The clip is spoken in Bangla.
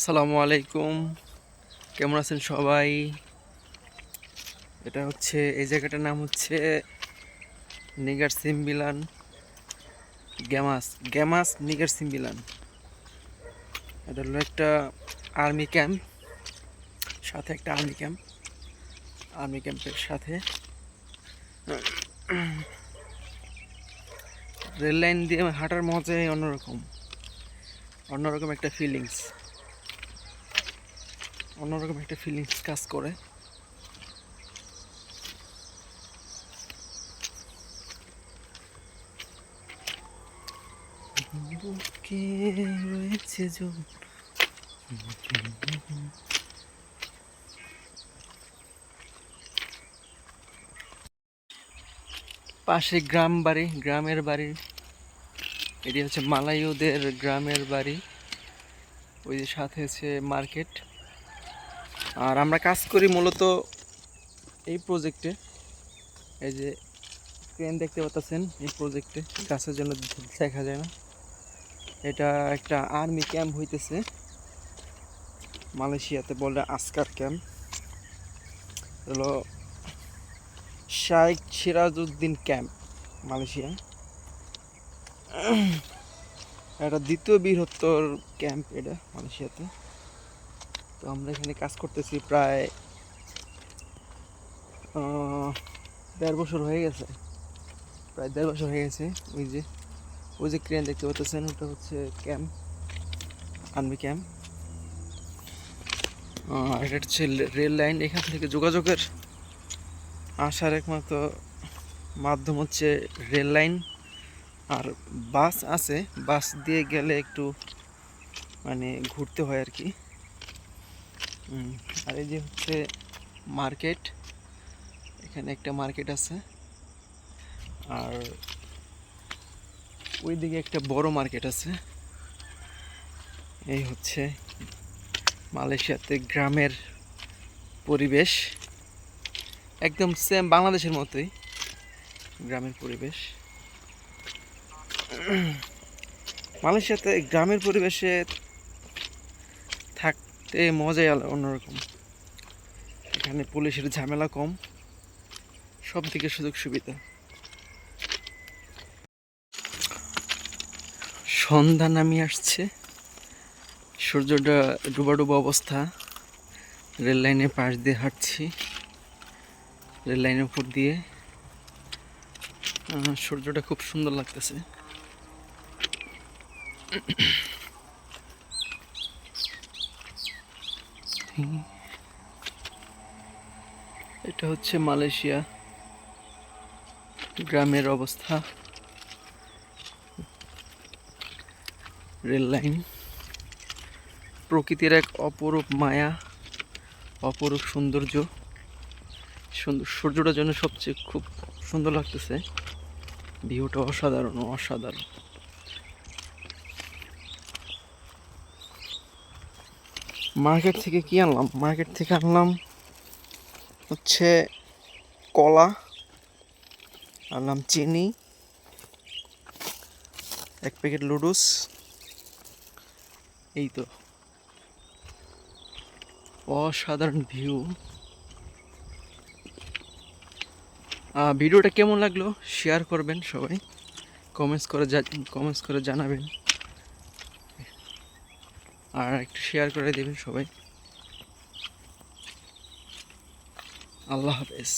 আসসালামু আলাইকুম, কেমন আছেন সবাই? এটা হচ্ছে এই জায়গাটার নাম হচ্ছে নিগার সিমবিলান গ্যামাস গ্যামাস নিগার সিমবিলান। এটা হলো একটা আর্মি ক্যাম্প, সাথে একটা আর্মি ক্যাম্পের সাথে রেল লাইন দিয়ে হাঁটার মজাই অন্যরকম একটা ফিলিংস কাজ করে। বুকে রয়েছে পাশে গ্রামের বাড়ি। এটি হচ্ছে মালাইওদের গ্রামের বাড়ি। ওই যে সাথে আছে মার্কেট। আর আমরা কাজ করি মূলত এই প্রজেক্টে। এই যে ক্রেন দেখতে পাচ্ছেন, এই প্রজেক্টে গাছের জন্য দেখা যায় না। এটা একটা আর্মি ক্যাম্প হইতেছে, মালয়েশিয়াতে বলে আসকার ক্যাম্প। হলো শাইখ সিরাজউদ্দিন ক্যাম্প, মালয়েশিয়া। এটা দ্বিতীয় বৃহত্তর ক্যাম্প এটা মালয়েশিয়াতে। তো আমরা এখানে কাজ করতেছি প্রায় 1.5 বছর হয়ে গেছে। ওই যে ক্রেন দেখতে পাচ্ছেন, ওটা হচ্ছে ক্যাম্প, আর্মি ক্যাম্প। এটা হচ্ছে রেল লাইন। এখান থেকে যোগাযোগের আসার একমাত্র মাধ্যম হচ্ছে রেল লাইন। আর বাস আছে, বাস দিয়ে গেলে একটু মানে ঘুরতে হয় আর কি। আর এই যে হচ্ছে মার্কেট, এখানে একটা মার্কেট আছে। আর ওইদিকে একটা বড় মার্কেট আছে। এই হচ্ছে মালয়েশিয়াতে গ্রামের পরিবেশ, একদম সেম বাংলাদেশের মতোই গ্রামের পরিবেশ। মালয়েশিয়াতে গ্রামের পরিবেশে থাকতে মজাই অন্যরকম। এখানে পুলিশের ঝামেলা কম, সব দিকে সুযোগ সুবিধা। সন্ধ্যা নামিয়ে আসছে, সূর্যটা ডুবা অবস্থা। রেল লাইনের পাশ দিয়ে হাঁটছি, রেল লাইনের উপর দিয়ে। সূর্যটা খুব সুন্দর লাগতেছে। এটা হচ্ছে মালয়েশিয়া গ্রামের অবস্থা। রেল লাইন প্রকৃতির এক অপরূপ মায়া, অপরূপ সৌন্দর্য। সূর্যটার জন্য সবচেয়ে খুব সুন্দর লাগতেছে। ভিউটা অসাধারণ। মার্কেট থেকে কি আনলাম? মার্কেট থেকে আনলাম হচ্ছে কলা, আনলাম চিনি, 1 প্যাকেট লুডুস। এই তো অসাধারণ ভিউ। ভিডিওটা কেমন লাগলো শেয়ার করবেন সবাই, কমেন্টস করে জানাবেন। আর একটু শেয়ার করে দেবেন সবাই। আল্লাহ হাফেজ।